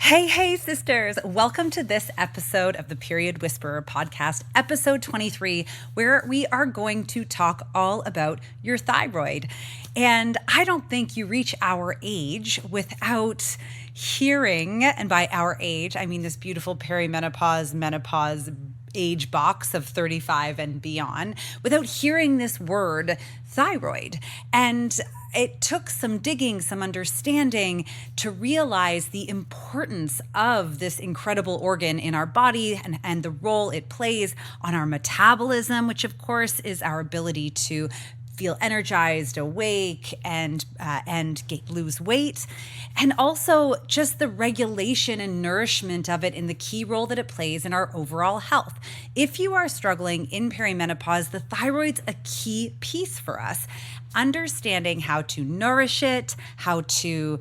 Hey, sisters. Welcome to this episode of the Period Whisperer podcast, episode 23, where we are going to talk all about your thyroid. And I don't think you reach our age without hearing, and by our age, I mean this beautiful perimenopause, menopause age box of 35 and beyond, without hearing this word thyroid. And it took some digging, some understanding to realize the importance of this incredible organ in our body and the role it plays on our metabolism, which of course is our ability to feel energized, awake, and lose weight, and also just the regulation and nourishment of it in the key role that it plays in our overall health. If you are struggling in perimenopause, the thyroid's a key piece for us. Understanding how to nourish it, how to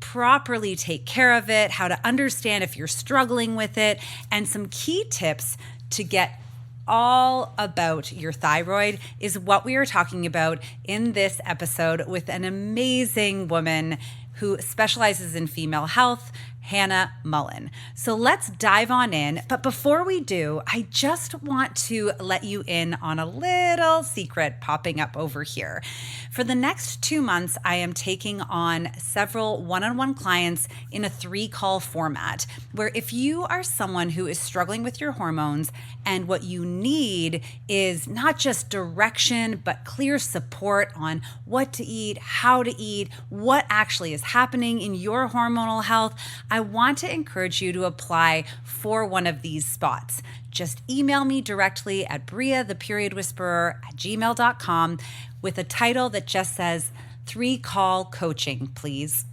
properly take care of it, how to understand if you're struggling with it, and some key tips to get all about your thyroid is what we are talking about in this episode with an amazing woman who specializes in female health, Hannah Mullen. So let's dive on in. But before we do, I just want to let you in on a little secret popping up over here. For the next 2 months, I am taking on several one-on-one clients in a 3-call format, where if you are someone who is struggling with your hormones and what you need is not just direction, but clear support on what to eat, how to eat, what actually is happening in your hormonal health, I want to encourage you to apply for one of these spots. Just email me directly at briatheperiodwhisperer@gmail.com with a title that just says 3-call coaching, please.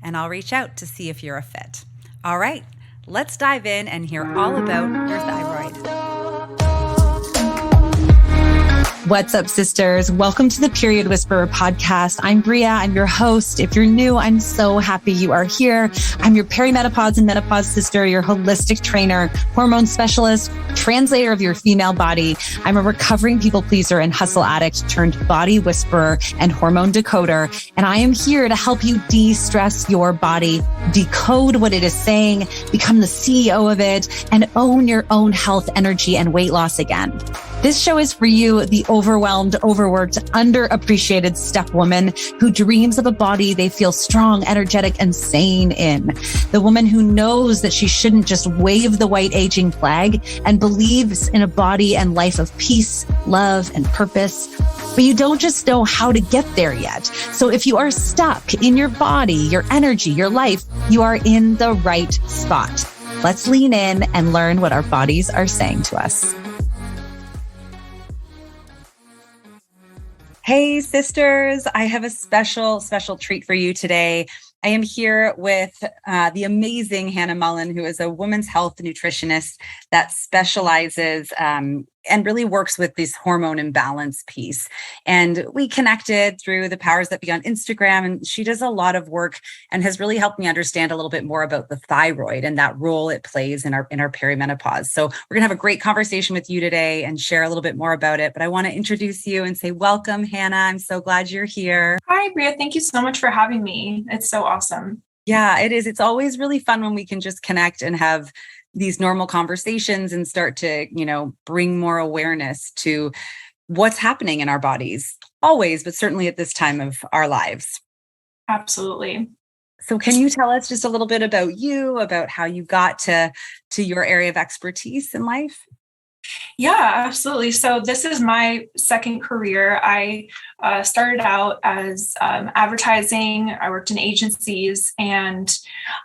And I'll reach out to see if you're a fit. All right, let's dive in and hear all about your thyroid. What's up, sisters? Welcome to the Period Whisperer podcast. I'm Bria. I'm your host. If you're new, I'm so happy you are here. I'm your perimenopause and menopause sister, your holistic trainer, hormone specialist, translator of your female body. I'm a recovering people pleaser and hustle addict turned body whisperer and hormone decoder. And I am here to help you de-stress your body, decode what it is saying, become the CEO of it, and own your own health, energy, and weight loss again. This show is for you, the overwhelmed, overworked, underappreciated step woman who dreams of a body they feel strong, energetic, and sane in. The woman who knows that she shouldn't just wave the white aging flag and believes in a body and life of peace, love, and purpose. But you don't just know how to get there yet. So if you are stuck in your body, your energy, your life, you are in the right spot. Let's lean in and learn what our bodies are saying to us. Hey, sisters, I have a special treat for you today. I am here with the amazing Hannah Mullen, who is a women's health nutritionist that specializes and really works with this hormone imbalance piece. And we connected through the Powers That Be on Instagram, and she does a lot of work and has really helped me understand a little bit more about the thyroid and that role it plays in our perimenopause. So we're gonna have a great conversation with you today and share a little bit more about it. But I want to introduce you and say, welcome, Hannah. I'm so glad you're here. Hi, Bria. Thank you so much for having me. It's so awesome. Yeah, it is. It's always really fun when we can just connect and have these normal conversations and start to, bring more awareness to what's happening in our bodies always, but certainly at this time of our lives. Absolutely. So can you tell us just a little bit about you, about how you got to your area of expertise in life? Yeah, absolutely. So this is my second career. I started out as advertising. I worked in agencies, and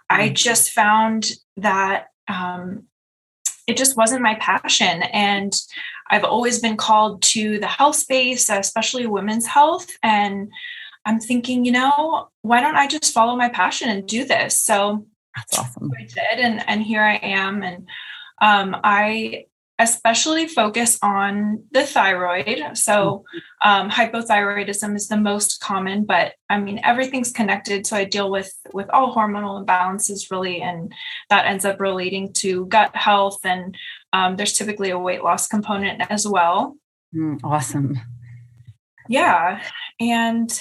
I just found that it just wasn't my passion. And I've always been called to the health space, especially women's health. And I'm thinking, why don't I just follow my passion and do this? So that's awesome. I did, and here I am. And I especially focus on the thyroid. So hypothyroidism is the most common, but everything's connected. So I deal with all hormonal imbalances really, and that ends up relating to gut health. And there's typically a weight loss component as well. Awesome. Yeah. And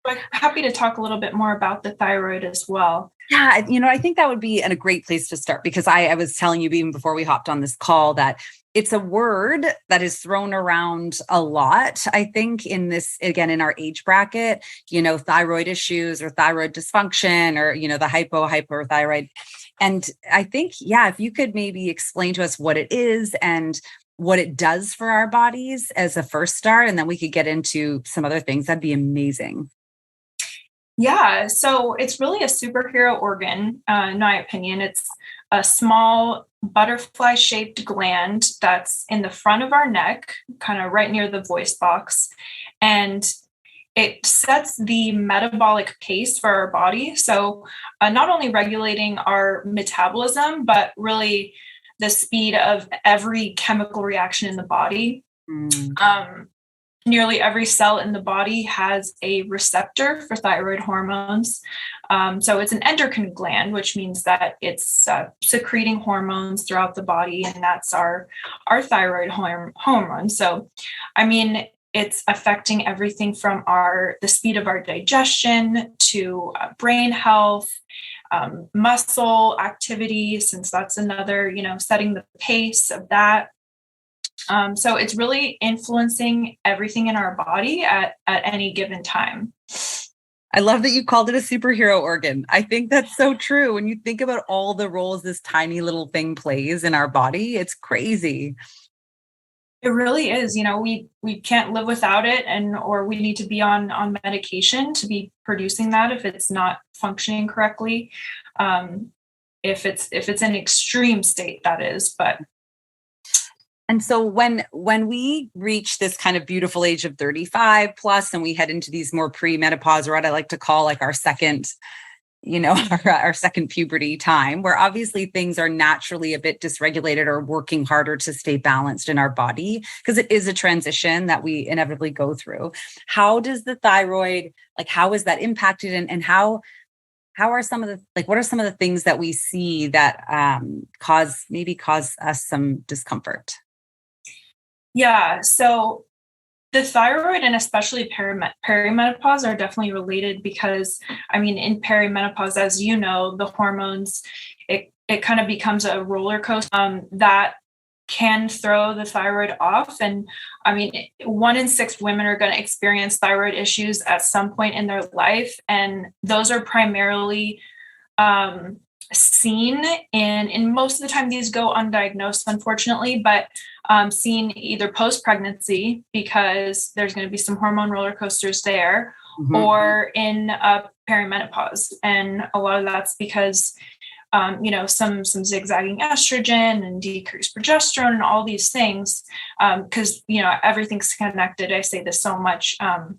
I'm happy to talk a little bit more about the thyroid as well. Yeah, I think that would be a great place to start, because I was telling you even before we hopped on this call that it's a word that is thrown around a lot. I think in this, again, in our age bracket, thyroid issues or thyroid dysfunction, or, the hypothyroid. And I think, yeah, if you could maybe explain to us what it is and what it does for our bodies as a first start, and then we could get into some other things, that'd be amazing. Yeah, so it's really a superhero organ, in my opinion. It's a small butterfly-shaped gland that's in the front of our neck, kind of right near the voice box. And it sets the metabolic pace for our body. So not only regulating our metabolism, but really the speed of every chemical reaction in the body. Nearly every cell in the body has a receptor for thyroid hormones. So it's an endocrine gland, which means that it's secreting hormones throughout the body, and that's our thyroid hormone. So, I mean, it's affecting everything from the speed of our digestion to brain health, muscle activity, since that's another, setting the pace of that. So it's really influencing everything in our body at any given time. I love that you called it a superhero organ. I think that's so true. When you think about all the roles this tiny little thing plays in our body, it's crazy. It really is. We can't live without it, or we need to be on medication to be producing that if it's not functioning correctly. If it's an extreme state, that is, but. And so when we reach this kind of beautiful age of 35 plus, and we head into these more pre-menopause, or what I like to call like our second, our second puberty time, where obviously things are naturally a bit dysregulated or working harder to stay balanced in our body, because it is a transition that we inevitably go through. How does the thyroid, how is that impacted, and how are some of the, what are some of the things that we see that cause us some discomfort? Yeah, so the thyroid and especially perimenopause are definitely related, because, in perimenopause, as you know, the hormones, it kind of becomes a roller coaster that can throw the thyroid off. And 1 in 6 women are going to experience thyroid issues at some point in their life. And those are primarily seen in most of the time, these go undiagnosed, unfortunately, but seen either post-pregnancy, because there's going to be some hormone roller coasters there, or in perimenopause. And a lot of that's because, some zigzagging estrogen and decreased progesterone and all these things, because, everything's connected. I say this so much. I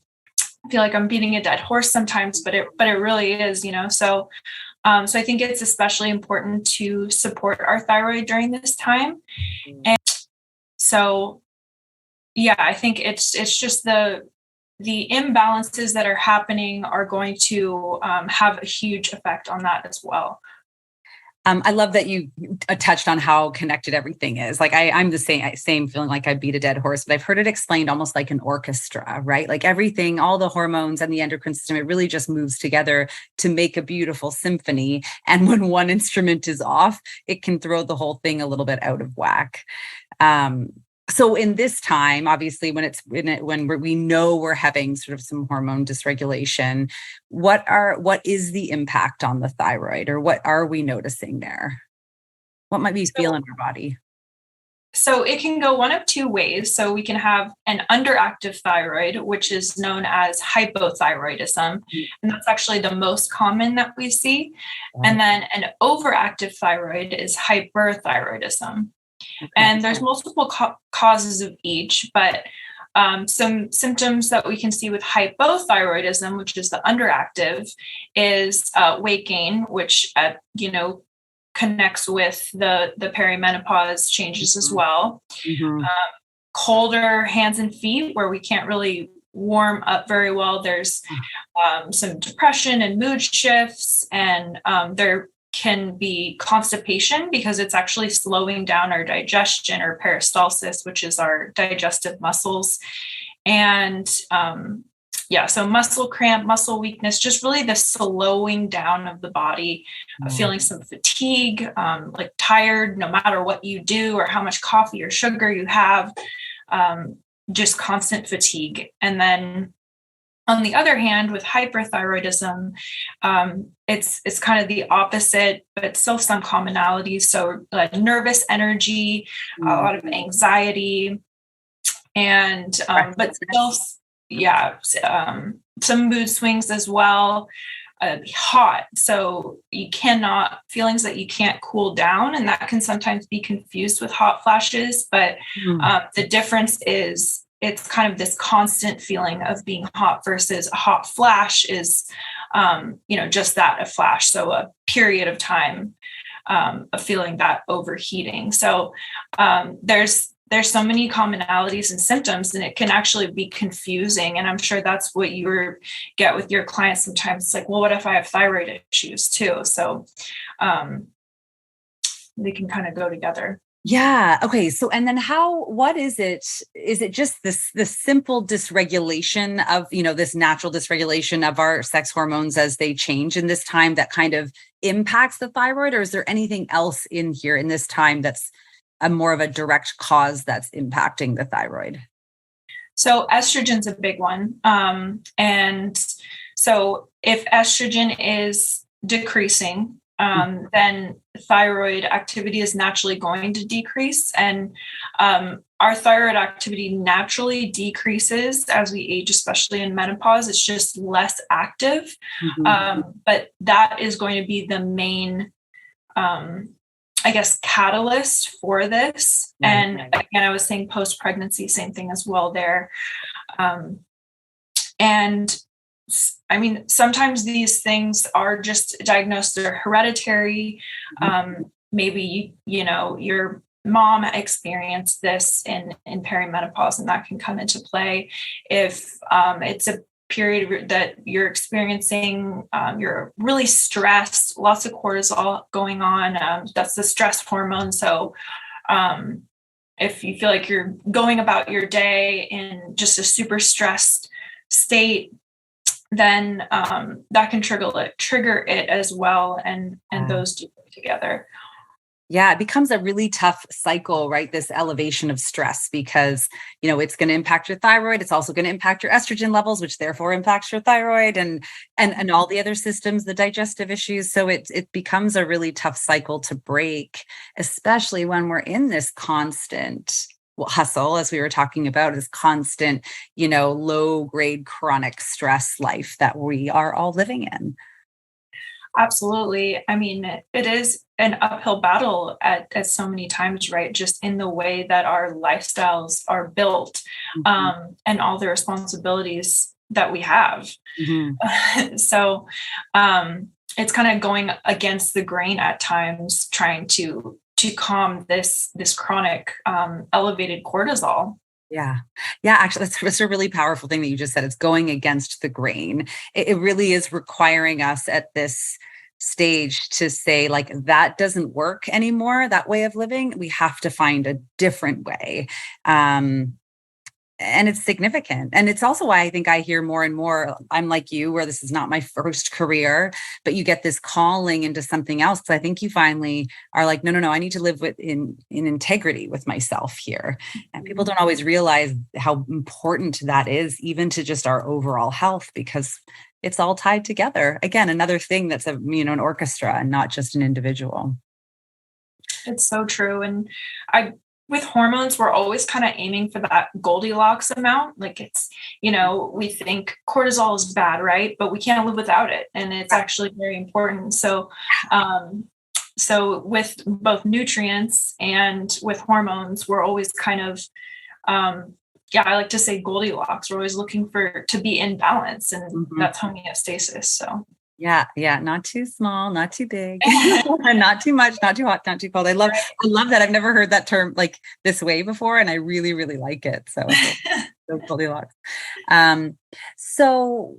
feel like I'm beating a dead horse sometimes, but it really is, So I think it's especially important to support our thyroid during this time. And so, yeah, I think it's just the imbalances that are happening are going to have a huge effect on that as well. I love that you touched on how connected everything is. I'm the same feeling like I beat a dead horse, but I've heard it explained almost like an orchestra, right? Like everything, all the hormones and the endocrine system, it really just moves together to make a beautiful symphony. And when one instrument is off, it can throw the whole thing a little bit out of whack. So in this time, obviously, when we know we're having sort of some hormone dysregulation, what is the impact on the thyroid, or what are we noticing there? What might we feel in our body? So it can go one of two ways. So we can have an underactive thyroid, which is known as hypothyroidism. And that's actually the most common that we see. And then an overactive thyroid is hyperthyroidism. Okay. And there's multiple causes of each, but some symptoms that we can see with hypothyroidism, which is the underactive, is weight gain, which connects with the perimenopause changes as well. Colder hands and feet, where we can't really warm up very well. There's some depression and mood shifts, and there can be constipation, because it's actually slowing down our digestion, or peristalsis, which is our digestive muscles. And yeah, so muscle cramp, muscle weakness, just really the slowing down of the body, feeling some fatigue, like tired no matter what you do or how much coffee or sugar you have, just constant fatigue. And then on the other hand, with hyperthyroidism, it's kind of the opposite, but still some commonalities. So nervous energy, a lot of anxiety, and but still, yeah, some mood swings as well. Hot, so you cannot feelings that you can't cool down, and that can sometimes be confused with hot flashes. But the difference is it's kind of this constant feeling of being hot versus a hot flash is, just that, a flash. So a period of time of feeling that overheating. So there's so many commonalities and symptoms, and it can actually be confusing. And I'm sure that's what you get with your clients sometimes. It's like, well, what if I have thyroid issues too? So they can kind of go together. Yeah. Okay. So, and then what is it? Is it just this simple dysregulation of, this natural dysregulation of our sex hormones as they change in this time that kind of impacts the thyroid? Or is there anything else in here in this time that's more of a direct cause that's impacting the thyroid? So estrogen's a big one. And so if estrogen is decreasing, then thyroid activity is naturally going to decrease. And our thyroid activity naturally decreases as we age, especially in menopause. It's just less active. But that is going to be the main, catalyst for this. And again, I was saying post-pregnancy, same thing as well there. And I mean, sometimes these things are just diagnosed, they're hereditary. Maybe, your mom experienced this in perimenopause, and that can come into play. If it's a period that you're experiencing, you're really stressed, lots of cortisol going on, that's the stress hormone. So if you feel like you're going about your day in just a super stressed state, then that can trigger it as well, and those do go together. Yeah, it becomes a really tough cycle, right? This elevation of stress, because, it's going to impact your thyroid. It's also going to impact your estrogen levels, which therefore impacts your thyroid and all the other systems, the digestive issues. So it becomes a really tough cycle to break, especially when we're in this constant hustle, as we were talking about, is constant, low grade chronic stress life that we are all living in. Absolutely. I mean, it is an uphill battle at so many times, right? Just in the way that our lifestyles are built, and all the responsibilities that we have. So it's kind of going against the grain at times, trying to calm this chronic elevated cortisol. Yeah. Actually, that's a really powerful thing that you just said. It's going against the grain. It really is requiring us at this stage to say, like, that doesn't work anymore, that way of living. We have to find a different way. And it's significant. And it's also why I think I hear more and more, I'm like you, where this is not my first career, but you get this calling into something else. Because I think you finally are like, no, I need to live in integrity with myself here. And people don't always realize how important that is, even to just our overall health, because it's all tied together. Again, another thing that's an orchestra and not just an individual. It's so true. And with hormones, we're always kind of aiming for that Goldilocks amount. Like it's, we think cortisol is bad, right? But we can't live without it. And it's actually very important. So, so with both nutrients and with hormones, we're always kind of, I like to say Goldilocks. We're always looking to be in balance, and that's homeostasis. So. Yeah. Not too small, not too big, not too much, not too hot, not too cold. I love that. I've never heard that term like this way before, and I really, really like it. So Goldilocks. So,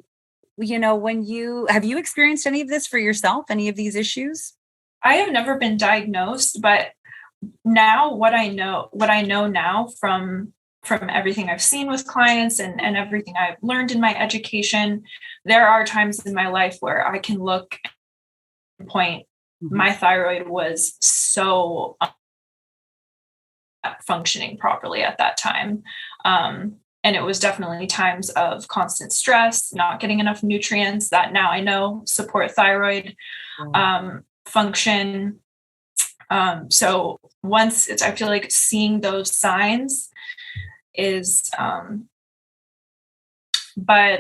have you experienced any of this for yourself? Any of these issues? I have never been diagnosed, but now what I know now from from everything I've seen with clients and everything I've learned in my education, there are times in my life where I can look and point, my thyroid was so functioning properly at that time. And it was definitely times of constant stress, not getting enough nutrients that now I know support thyroid function. So once I feel like seeing those signs is, but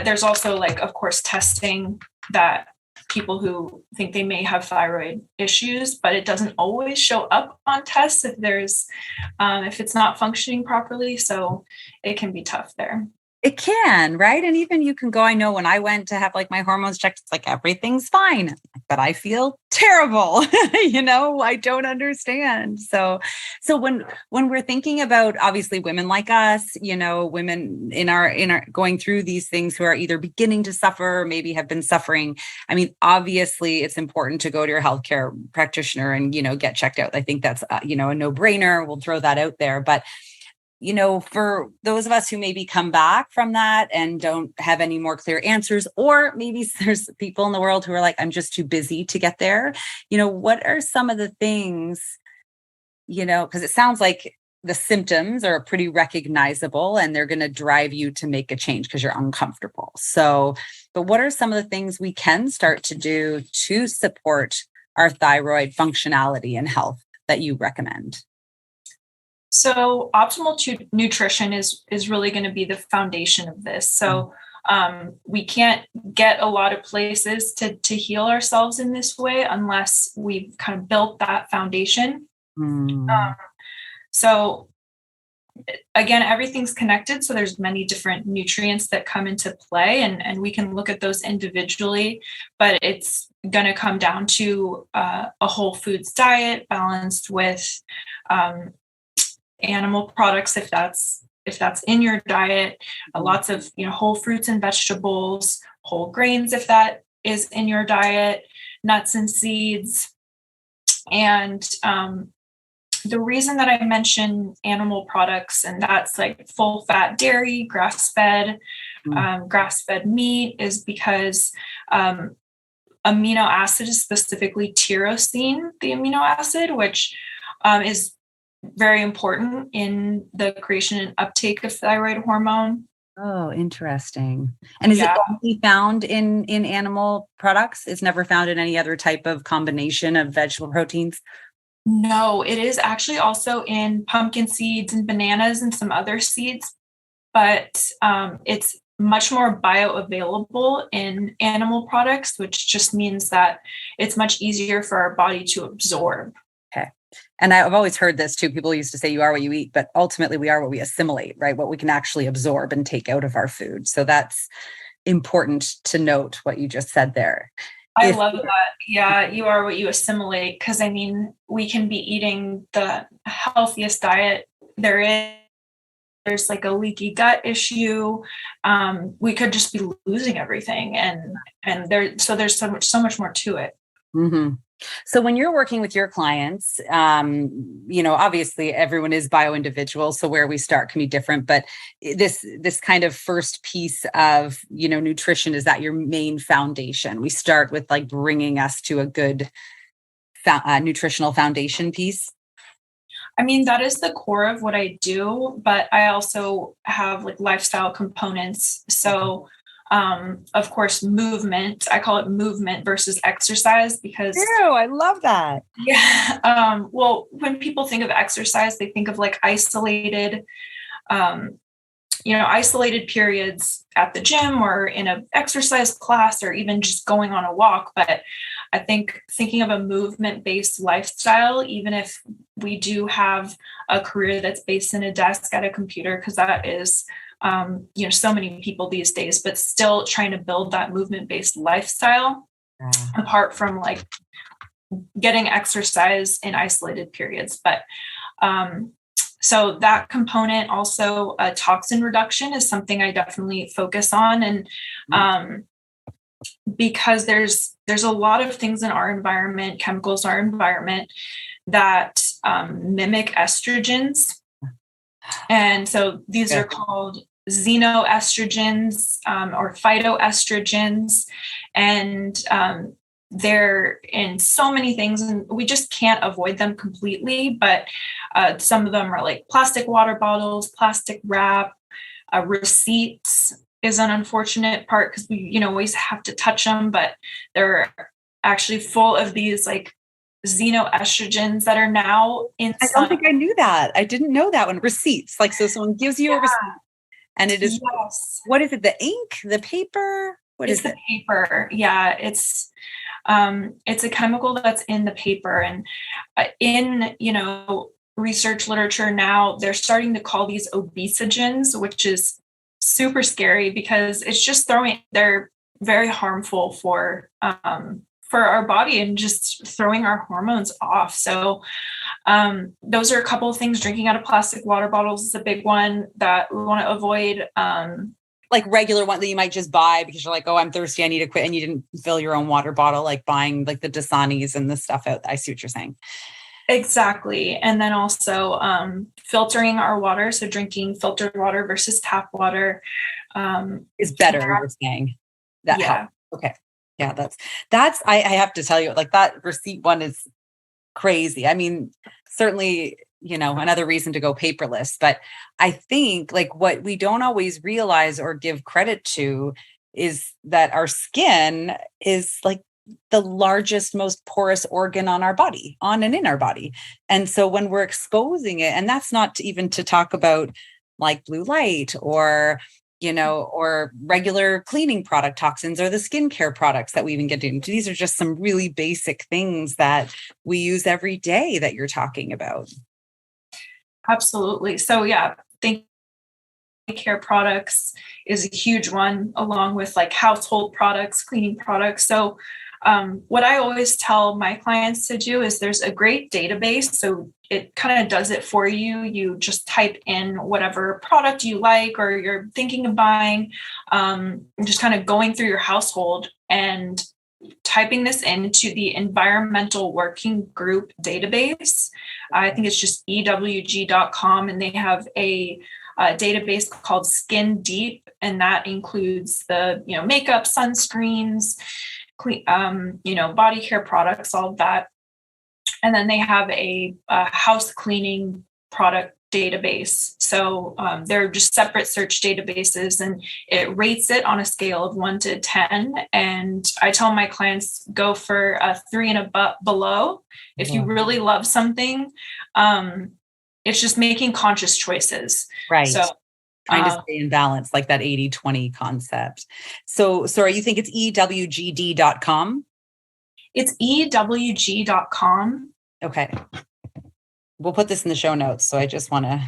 there's also like, of course, testing that people who think they may have thyroid issues, but it doesn't always show up on tests if it's not functioning properly. So it can be tough there. It can, right? And even you can go, I know when I went to have like my hormones checked, it's like everything's fine, but I feel terrible. I don't understand. So when we're thinking about obviously women like us, women in our going through these things who are either beginning to suffer or maybe have been suffering. I mean, obviously it's important to go to your healthcare practitioner and, get checked out. I think that's, a no-brainer. We'll throw that out there, but for those of us who maybe come back from that and don't have any more clear answers, or maybe there's people in the world who are like, I'm just too busy to get there. What are some of the things, because it sounds like the symptoms are pretty recognizable and they're going to drive you to make a change because you're uncomfortable. So, but what are some of the things we can start to do to support our thyroid functionality and health that you recommend? So optimal nutrition is really going to be the foundation of this. So we can't get a lot of places to heal ourselves in this way unless we've kind of built that foundation. So again, everything's connected. So there's many different nutrients that come into play, and we can look at those individually, but it's going to come down to a whole foods diet balanced with animal products, if that's in your diet, lots of whole fruits and vegetables, whole grains if that is in your diet, nuts and seeds. And the reason that I mention animal products, and that's like full fat dairy, grass-fed meat, is because amino acid is specifically tyrosine, the amino acid, which is very important in the creation and uptake of thyroid hormone. Oh, interesting. And is it only found in animal products? It's never found in any other type of combination of vegetable proteins? No, it is actually also in pumpkin seeds and bananas and some other seeds, but it's much more bioavailable in animal products, which just means that it's much easier for our body to absorb. Okay. And I've always heard this too. People used to say you are what you eat, but ultimately we are what we assimilate, right? What we can actually absorb and take out of our food. So that's important to note what you just said there. I love that. Yeah, you are what you assimilate. Because I mean, we can be eating the healthiest diet there is. There's like a leaky gut issue. We could just be losing everything, and there's so much more to it. Mm-hmm. So when you're working with your clients, obviously everyone is bio-individual. So where we start can be different, but this kind of first piece of, nutrition, is that your main foundation? We start with like bringing us to a good nutritional foundation piece. I mean, that is the core of what I do, but I also have like lifestyle components. So of course, movement. I call it movement versus exercise because I love that. Yeah. Well, when people think of exercise, they think of like isolated periods at the gym or in an exercise class or even just going on a walk. But I think thinking of a movement-based lifestyle, even if we do have a career that's based in a desk at a computer, because that is so many people these days, but still trying to build that movement-based lifestyle apart from like getting exercise in isolated periods. But so that component, also toxin reduction, is something I definitely focus on. And because there's a lot of things in our environment, chemicals in our environment that mimic estrogens. And so these are called xenoestrogens or phytoestrogens. And they're in so many things, and we just can't avoid them completely. But some of them are like plastic water bottles, plastic wrap, receipts is an unfortunate part because we, always have to touch them, but they're actually full of these like xenoestrogens that are now in. I don't think I knew that. I didn't know that one. Receipts. Like, so someone gives you a receipt and it is, what is it? The ink, the paper? What is it? It's the paper. Yeah. It's a chemical that's in the paper, and in, research literature now, they're starting to call these obesogens, which is super scary because it's just they're very harmful for our body and just throwing our hormones off. So those are a couple of things. Drinking out of plastic water bottles is a big one that we want to avoid. Like regular one that you might just buy because you're like, oh, I'm thirsty, I need to quit. And you didn't fill your own water bottle, like buying like the Dasanis and the stuff out. I see what you're saying. Exactly. And then also filtering our water. So drinking filtered water versus tap water is better. You're saying that helps. Okay. Yeah. That's, I have to tell you, like that receipt one is crazy. I mean, certainly, another reason to go paperless, but I think like what we don't always realize or give credit to is that our skin is like the largest, most porous organ on our body, on and in our body. And so when we're exposing it, and that's not even to talk about like blue light or, or regular cleaning product toxins or the skincare products that we even get into. These are just some really basic things that we use every day that you're talking about. Absolutely. So yeah, care products is a huge one, along with like household products, cleaning products. So what I always tell my clients to do is there's a great database. So it kind of does it for you. You just type in whatever product you like or you're thinking of buying, just kind of going through your household and typing this into the Environmental Working Group database. I think it's just EWG.com, and they have a database called Skin Deep, and that includes the makeup, sunscreens, body care products, all of that. And then they have a house cleaning product database. So they're just separate search databases, and it rates it on a scale of 1 to 10. And I tell my clients, go for a 3 and below. If you really love something, it's just making conscious choices. Right. So trying to stay in balance, like that 80-20 concept. So sorry, you think it's EWGD.com? It's EWG.com. Okay. We'll put this in the show notes. So I just want to,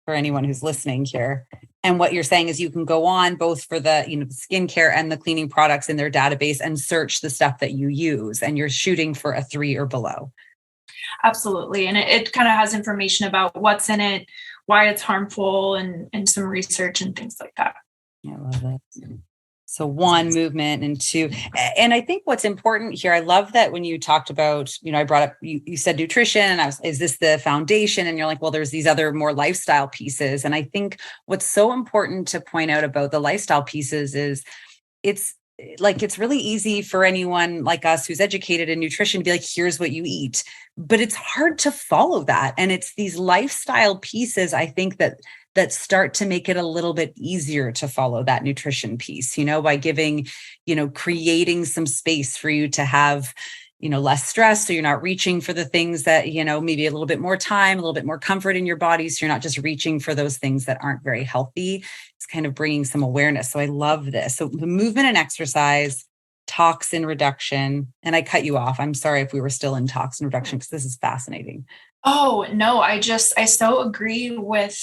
for anyone who's listening here. And what you're saying is you can go on both for the, the skincare and the cleaning products in their database and search the stuff that you use, and you're shooting for a 3 or below. Absolutely. And it kind of has information about what's in it, why it's harmful, and some research and things like that. I love that. So 1, movement, and 2. And I think what's important here, I love that when you talked about, I brought up, you said nutrition, and is this the foundation? And you're like, well, there's these other more lifestyle pieces. And I think what's so important to point out about the lifestyle pieces is it's really easy for anyone like us who's educated in nutrition to be like, here's what you eat, but it's hard to follow that. And it's these lifestyle pieces, I think, that start to make it a little bit easier to follow that nutrition piece, by giving, creating some space for you to have, less stress. So you're not reaching for the things that, maybe a little bit more time, a little bit more comfort in your body. So you're not just reaching for those things that aren't very healthy. It's kind of bringing some awareness. So I love this. So the movement and exercise, toxin reduction, and I cut you off. I'm sorry if we were still in toxin reduction, because this is fascinating. Oh, no, I so agree with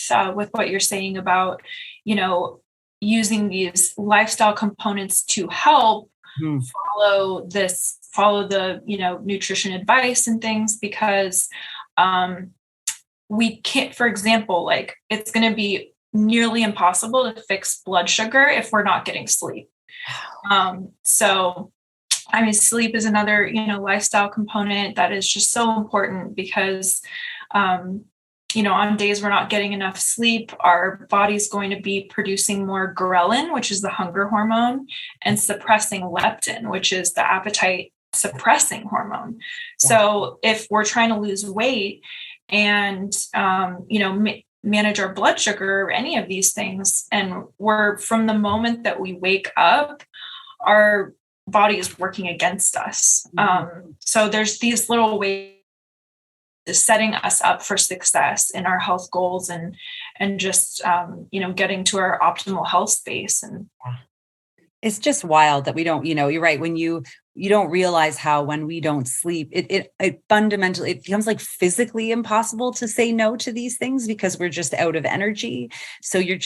what you're saying about, using these lifestyle components to help follow the, nutrition advice and things, because we can't, for example, like it's going to be nearly impossible to fix blood sugar if we're not getting sleep. So I mean, sleep is another, lifestyle component that is just so important, because on days we're not getting enough sleep, our body's going to be producing more ghrelin, which is the hunger hormone, and suppressing leptin, which is the appetite suppressing hormone. Yeah. So if we're trying to lose weight and, manage our blood sugar or any of these things, and we're, from the moment that we wake up, our body is working against us. So there's these little ways is setting us up for success in our health goals and just, getting to our optimal health space. And it's just wild that we don't, you're right. When you don't realize how, when we don't sleep, it fundamentally, it becomes like physically impossible to say no to these things because we're just out of energy. So you're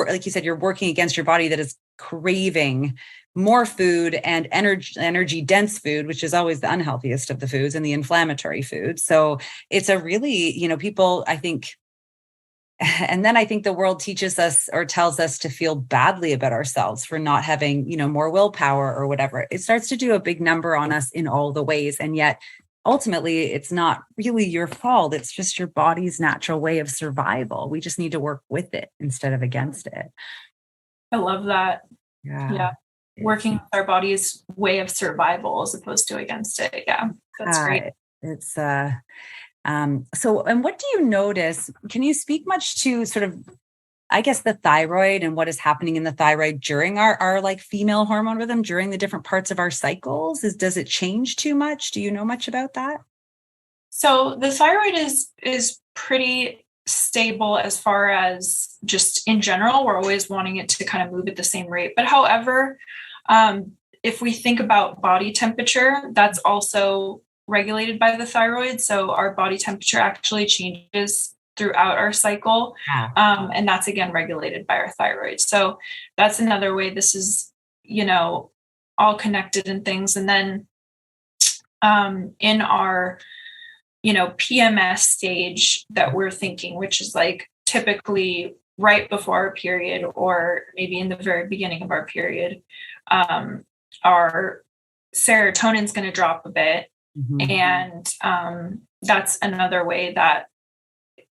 like you said, you're working against your body that is craving more food and energy dense food, which is always the unhealthiest of the foods and the inflammatory foods. So it's a really, people, I think, and then I think the world teaches us or tells us to feel badly about ourselves for not having, more willpower or whatever. It starts to do a big number on us in all the ways. And yet ultimately it's not really your fault. It's just your body's natural way of survival. We just need to work with it instead of against it. I love that. Yeah. Working with our body's way of survival as opposed to against it. Yeah. That's great. It's, so, and what do you notice? Can you speak much to sort of, I guess, the thyroid and what is happening in the thyroid during our like female hormone rhythm during the different parts of our cycles? Does it change too much? Do you know much about that? So the thyroid is pretty stable as far as just in general. We're always wanting it to kind of move at the same rate. But however, if we think about body temperature, that's also regulated by the thyroid. So our body temperature actually changes throughout our cycle. And that's again regulated by our thyroid. So that's another way this is, all connected and things. And then in our, PMS stage that we're thinking, which is like typically right before our period or maybe in the very beginning of our period, our serotonin is going to drop a bit. Mm-hmm. And that's another way that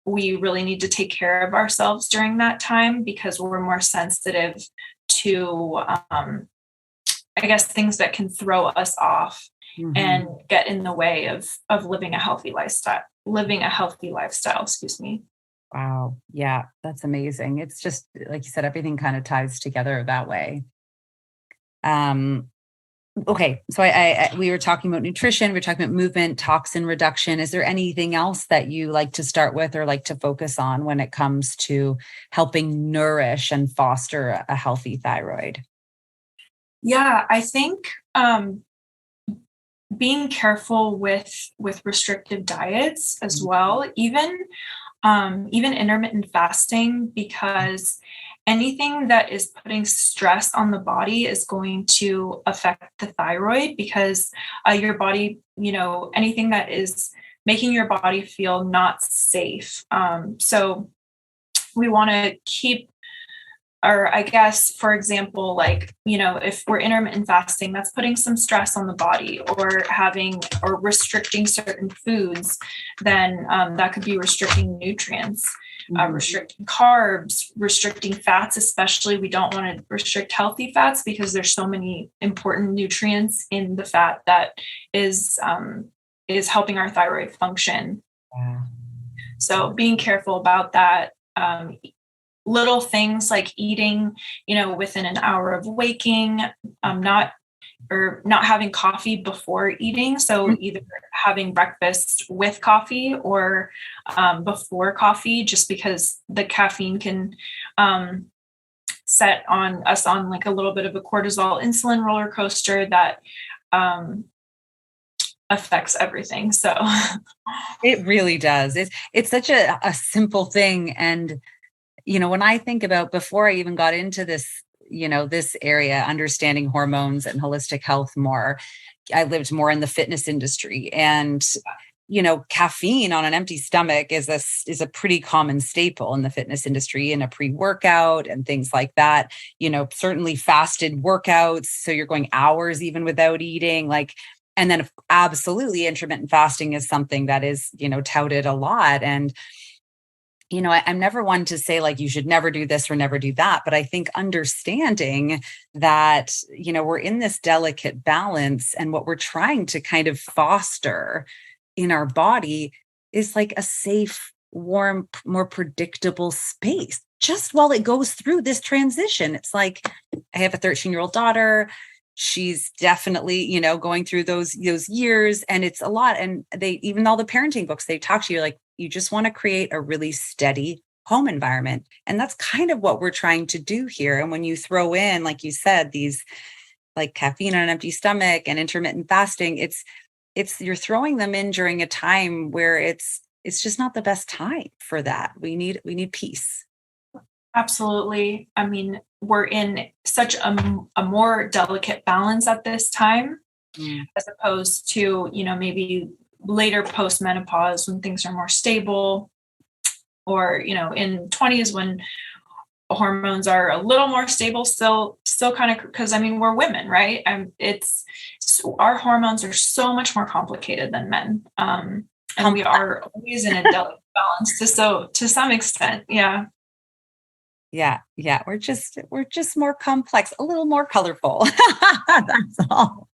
we really need to take care of ourselves during that time because we're more sensitive to, things that can throw us off. Mm-hmm. And get in the way of living a healthy lifestyle, excuse me. Wow. Yeah, that's amazing. It's just, like you said, everything kind of ties together that way. Okay. So we were talking about nutrition, we were talking about movement, toxin reduction. Is there anything else that you like to start with or like to focus on when it comes to helping nourish and foster a healthy thyroid? Yeah, I think, being careful with restrictive diets as well, even intermittent fasting, because anything that is putting stress on the body is going to affect the thyroid because your body, anything that is making your body feel not safe. So we want to keep, or I guess, for example, like, if we're intermittent fasting, that's putting some stress on the body or restricting certain foods, then that could be restricting nutrients, restricting carbs, restricting fats, especially. We don't want to restrict healthy fats because there's so many important nutrients in the fat that is helping our thyroid function. Yeah. So being careful about that. Little things like eating, within an hour of waking, not having coffee before eating. So either having breakfast with coffee or before coffee, just because the caffeine can set on us on like a little bit of a cortisol insulin roller coaster that affects everything. So it really does. It's such a simple thing. And when I think about before I even got into this, this area, understanding hormones and holistic health more, I lived more in the fitness industry, and, caffeine on an empty stomach is a pretty common staple in the fitness industry, in a pre-workout and things like that, certainly fasted workouts. So you're going hours even without eating, and then absolutely intermittent fasting is something that is, touted a lot. And I'm never one to say like, you should never do this or never do that. But I think understanding that, we're in this delicate balance, and what we're trying to kind of foster in our body is like a safe, warm, more predictable space just while it goes through this transition. It's like, I have a 13-year-old daughter. She's definitely, going through those years, and it's a lot. And even all the parenting books, they talk to you like, you just want to create a really steady home environment. And that's kind of what we're trying to do here. And when you throw in, like you said, these like caffeine on an empty stomach and intermittent fasting, it's you're throwing them in during a time where it's just not the best time for that. We need peace. Absolutely. I mean, we're in such a more delicate balance at this time, as opposed to, maybe later post-menopause when things are more stable, or, in 20s when hormones are a little more stable, still kind of, because I mean, we're women, right? Our hormones are so much more complicated than men. And we are always in a delicate balance to some extent. Yeah. Yeah. We're just more complex, a little more colorful. That's all.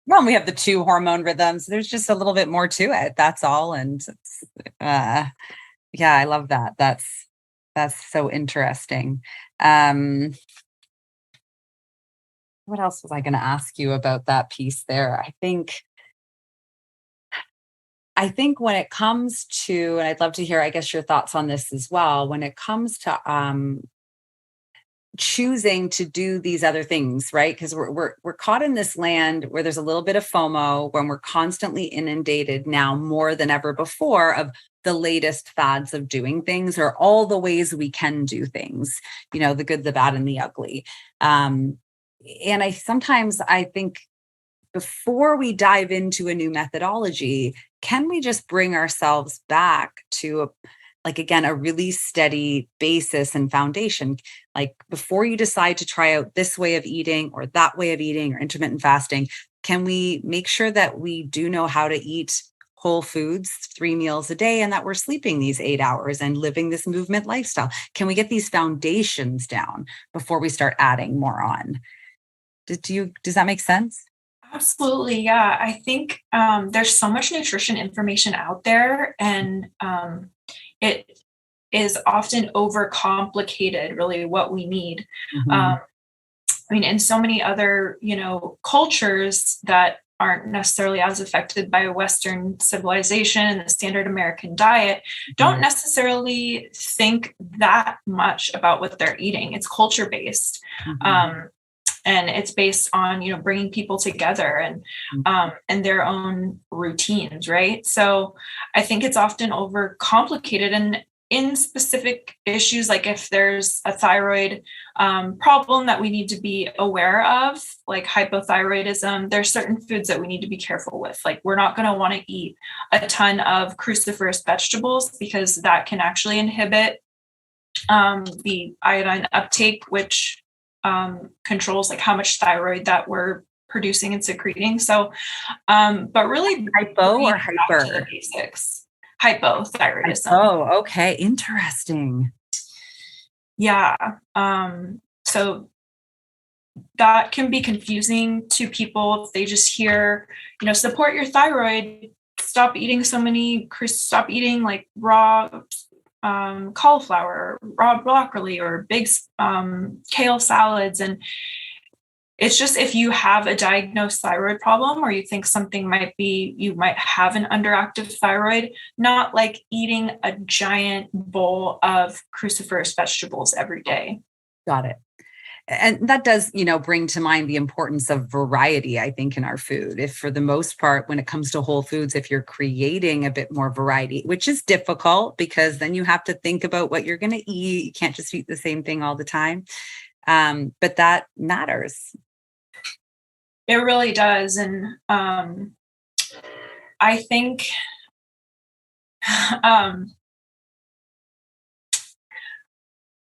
Well, we have the 2 hormone rhythms. There's just a little bit more to it. That's all. And yeah, I love that. That's so interesting. What else was I going to ask you about that piece there? I think when it comes to, and I'd love to hear, I guess, your thoughts on this as well, when it comes to choosing to do these other things, right? Because we're caught in this land where there's a little bit of FOMO, when we're constantly inundated now more than ever before of the latest fads of doing things, or all the ways we can do things, the good, the bad, and the ugly. And sometimes I think, before we dive into a new methodology, can we just bring ourselves back to a really steady basis and foundation? Like, before you decide to try out this way of eating or that way of eating or intermittent fasting, can we make sure that we do know how to eat whole foods 3 meals a day, and that we're sleeping these 8 hours and living this movement lifestyle? Can we get these foundations down before we start adding more on? Does that make sense? Absolutely. Yeah. I think there's so much nutrition information out there, and it is often overcomplicated, really, what we need. Mm-hmm. I mean, in so many other, cultures that aren't necessarily as affected by Western civilization and the standard American diet, don't necessarily think that much about what they're eating. It's culture based. Mm-hmm. And it's based on, bringing people together and their own routines, right? So I think it's often overcomplicated. And in specific issues, like if there's a thyroid problem that we need to be aware of, like hypothyroidism, there's certain foods that we need to be careful with. Like, we're not going to want to eat a ton of cruciferous vegetables, because that can actually inhibit the iodine uptake, which controls like how much thyroid that we're producing and secreting. So, but really, hypo or hyper? Basics. Hypothyroidism. Oh, okay. Interesting. Yeah. So that can be confusing to people if they just hear, support your thyroid, stop eating like raw cauliflower, raw broccoli, or big kale salads. And it's just, if you have a diagnosed thyroid problem, or you think you might have an underactive thyroid, not like eating a giant bowl of cruciferous vegetables every day. Got it. And that does, bring to mind the importance of variety, I think, in our food. If, for the most part, when it comes to whole foods, if you're creating a bit more variety, which is difficult because then you have to think about what you're going to eat. You can't just eat the same thing all the time. But that matters. It really does. And I think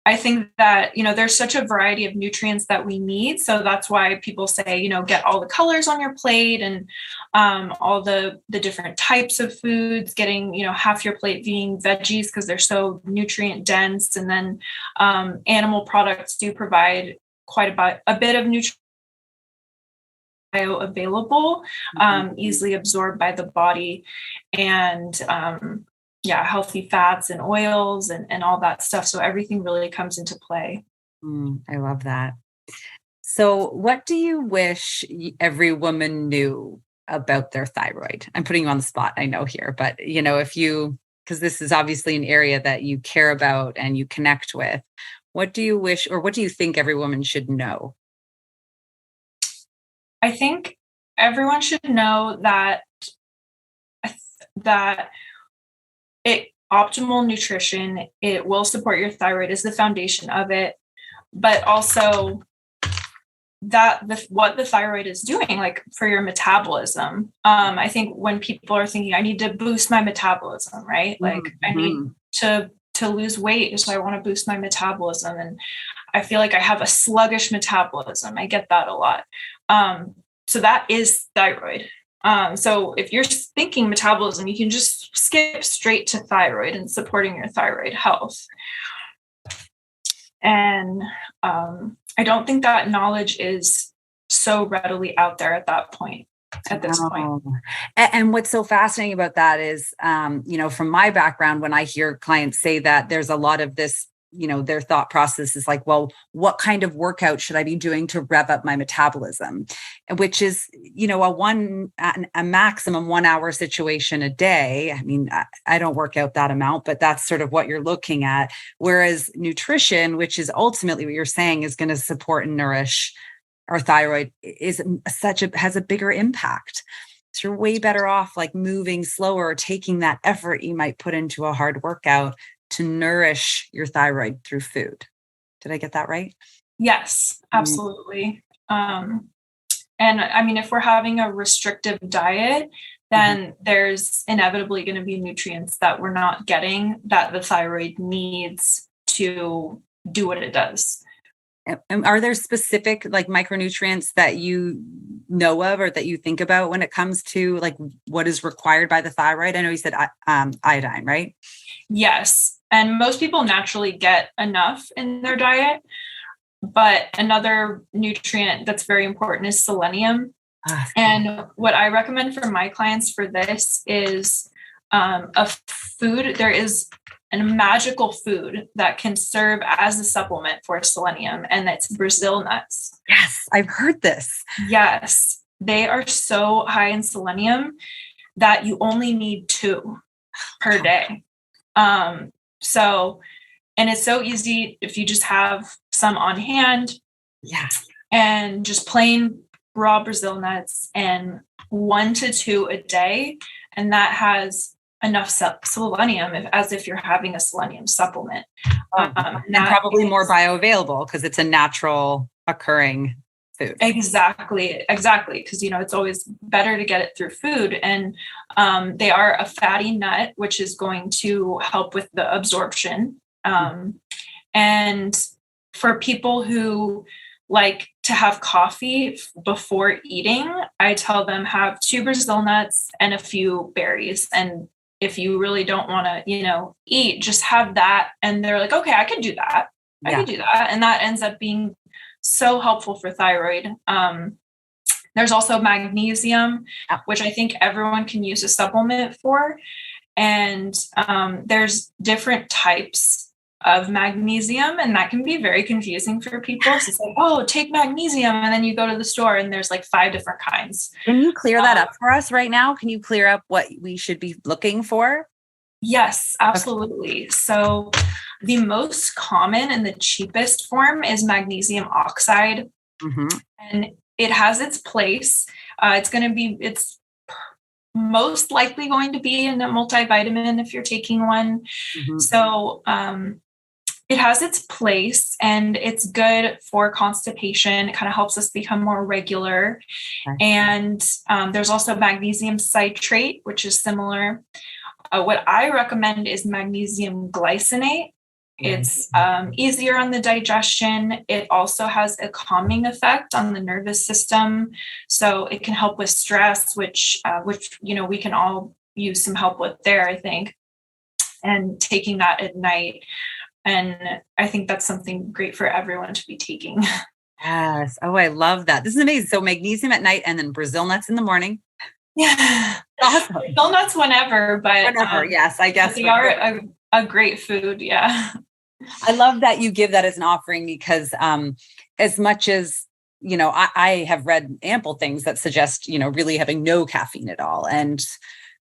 I think that, there's such a variety of nutrients that we need. So that's why people say, get all the colors on your plate and all the different types of foods, getting, half your plate being veggies because they're so nutrient dense. And then animal products do provide quite a bit of nutrients available, easily absorbed by the body, and healthy fats and oils and all that stuff. So everything really comes into play. I love that. So what do you wish every woman knew about their thyroid? I'm putting you on the spot, I know here, but because this is obviously an area that you care about and you connect with, what do you wish, or what do you think every woman should know? I think everyone should know that optimal nutrition, it will support your thyroid, is the foundation of it, but also what the thyroid is doing, like for your metabolism. I think when people are thinking, I need to boost my metabolism, right? Like I need to lose weight, so I want to boost my metabolism, and I feel like I have a sluggish metabolism. I get that a lot. So that is thyroid. So if you're thinking metabolism, you can just skip straight to thyroid and supporting your thyroid health. And I don't think that knowledge is so readily out there at this point. And what's so fascinating about that is, from my background, when I hear clients say that, there's a lot of this, their thought process is like, well, what kind of workout should I be doing to rev up my metabolism? Which is, a maximum 1 hour situation a day. I mean, I don't work out that amount, but that's sort of what you're looking at. Whereas nutrition, which is ultimately what you're saying is going to support and nourish our thyroid, has a bigger impact. So you're way better off like moving slower, taking that effort you might put into a hard workout to nourish your thyroid through food. Did I get that right? Yes, absolutely. And I mean, if we're having a restrictive diet, then there's inevitably going to be nutrients that we're not getting that the thyroid needs to do what it does. And are there specific like micronutrients that you know of or that you think about when it comes to like what is required by the thyroid? I know you said iodine, right? Yes. And most people naturally get enough in their diet. But another nutrient that's very important is selenium. And what I recommend for my clients for this is a food. There is a magical food that can serve as a supplement for selenium, and that's Brazil nuts. Yes, I've heard this. Yes, they are so high in selenium that you only need 2 per day. And it's so easy if you just have some on hand. Yes. And just plain raw Brazil nuts, and 1 to 2 a day. And that has enough selenium as if you're having a selenium supplement. And probably more bioavailable because it's a natural occurring food. Exactly. Because, it's always better to get it through food. And they are a fatty nut, which is going to help with the absorption. And for people who like to have coffee before eating, I tell them have 2 Brazil nuts and a few berries. And if you really don't want to, eat, just have that. And they're like, okay, I can do that. I can do that. And that ends up being so helpful for thyroid. There's also magnesium, which I think everyone can use a supplement for. And there's different types of magnesium, and that can be very confusing for people. So it's like, oh, take magnesium, and then you go to the store and there's like 5 different kinds. Can you clear that up for us right now? Can you clear up what we should be looking for? Yes, absolutely. Okay. So the most common and the cheapest form is magnesium oxide. And it has its place. It's most likely going to be in a multivitamin if you're taking one. So it has its place, and it's good for constipation. It kind of helps us become more regular. And there's also magnesium citrate, which is similar. What I recommend is magnesium glycinate. It's easier on the digestion. It also has a calming effect on the nervous system. So it can help with stress, which, we can all use some help with there, I think, and taking that at night. And I think that's something great for everyone to be taking. Yes. Oh, I love that. This is amazing. So magnesium at night and then Brazil nuts in the morning. Yeah. Awesome. Brazil nuts whenever, but yes, I guess they are a great food. Yeah. I love that you give that as an offering because as much as, I have read ample things that suggest, really having no caffeine at all. And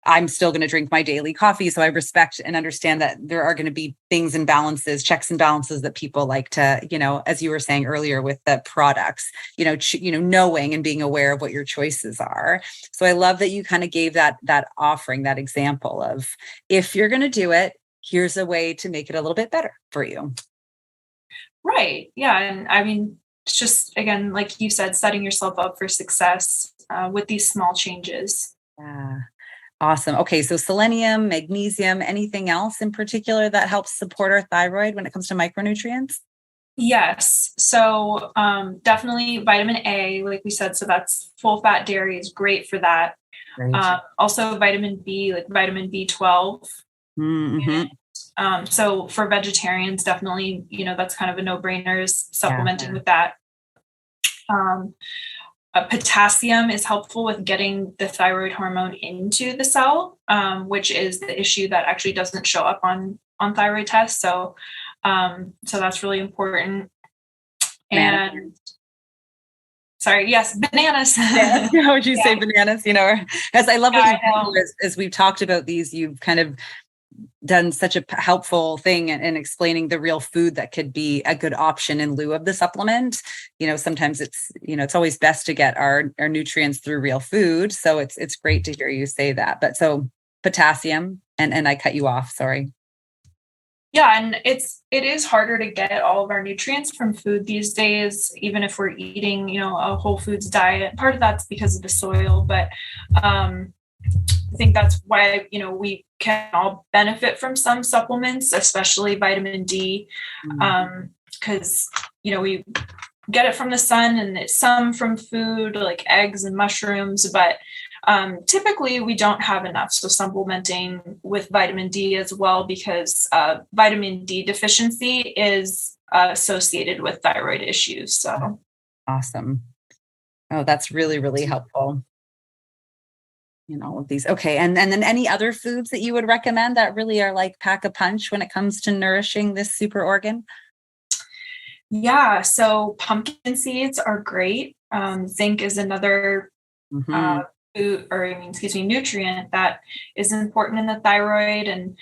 I'm still going to drink my daily coffee. So I respect and understand that there are going to be things and balances, checks and balances that people like to, as you were saying earlier with the products, knowing and being aware of what your choices are. So I love that you kind of gave that offering, that example of if you're going to do it, here's a way to make it a little bit better for you. Right. Yeah. And I mean, it's just, again, like you said, setting yourself up for success with these small changes. Yeah. Awesome. Okay. So selenium, magnesium, anything else in particular that helps support our thyroid when it comes to micronutrients? Yes. So definitely vitamin A, like we said. So that's full fat dairy is great for that. Also vitamin B, like vitamin B12. Mm-hmm. So for vegetarians, definitely, that's kind of a no-brainer is supplementing with that. Potassium is helpful with getting the thyroid hormone into the cell, which is the issue that actually doesn't show up on thyroid tests. So that's really important. And sorry, yes, bananas. How would you say bananas? As I love what you do as we've talked about these, you've kind of done such a helpful thing in explaining the real food that could be a good option in lieu of the supplement. Sometimes it's, it's always best to get our nutrients through real food. So it's great to hear you say that. But so potassium and I cut you off, sorry. Yeah. And it is harder to get all of our nutrients from food these days, even if we're eating, a whole foods diet. Part of that's because of the soil, but I think that's why, we can all benefit from some supplements, especially vitamin D, because, we get it from the sun and some from food like eggs and mushrooms, but typically we don't have enough. So supplementing with vitamin D as well, because vitamin D deficiency is associated with thyroid issues. So awesome. Oh, that's really, really helpful. All of these. Okay. And then any other foods that you would recommend that really are like pack a punch when it comes to nourishing this super organ? Yeah. So pumpkin seeds are great. Zinc is another nutrient that is important in the thyroid, and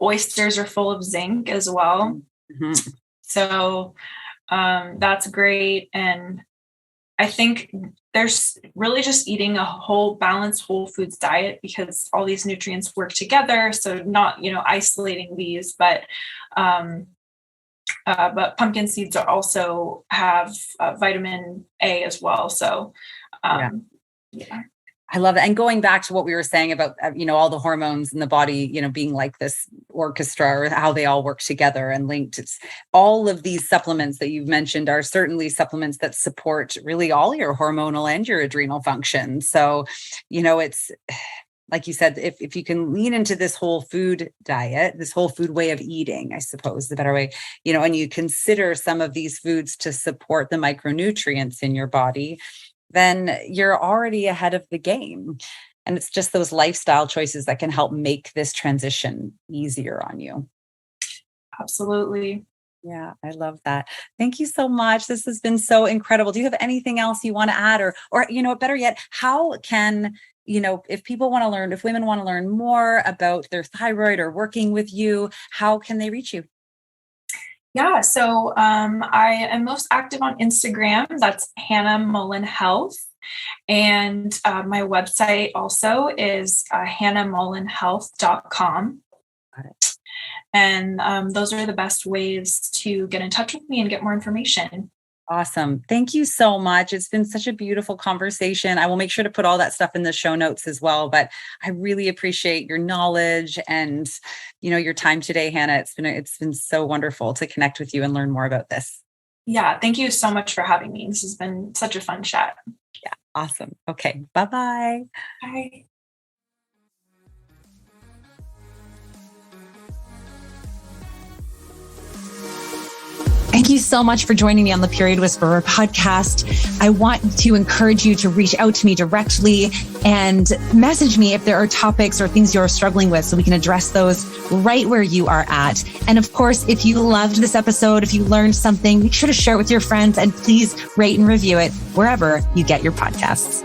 oysters are full of zinc as well. Mm-hmm. So that's great. And I think there's really just eating a whole balanced whole foods diet, because all these nutrients work together. So not, isolating these, but pumpkin seeds also have vitamin A as well. So, yeah. I love it. And going back to what we were saying about, all the hormones in the body, being like this orchestra, or how they all work together and linked. It's all of these supplements that you've mentioned are certainly supplements that support really all your hormonal and your adrenal function. So, it's like you said, if you can lean into this whole food diet, this whole food way of eating, I suppose the better way, and you consider some of these foods to support the micronutrients in your body, then you're already ahead of the game. And it's just those lifestyle choices that can help make this transition easier on you. Absolutely. Yeah, I love that. Thank you so much. This has been so incredible. Do you have anything else you want to add, or better yet, how can, if people want to learn, if women want to learn more about their thyroid or working with you, how can they reach you? Yeah, so I am most active on Instagram. That's Hannah Mullen Health. And my website also is hannahmullenhealth.com. Got it. And those are the best ways to get in touch with me and get more information. Awesome. Thank you so much. It's been such a beautiful conversation. I will make sure to put all that stuff in the show notes as well, but I really appreciate your knowledge and, your time today, Hannah. It's been so wonderful to connect with you and learn more about this. Yeah. Thank you so much for having me. This has been such a fun chat. Yeah. Awesome. Okay. Bye-bye. Bye. Thank you so much for joining me on the Period Whisperer podcast. I want to encourage you to reach out to me directly and message me if there are topics or things you're struggling with so we can address those right where you are at. And of course, if you loved this episode, if you learned something, make sure to share it with your friends and please rate and review it wherever you get your podcasts.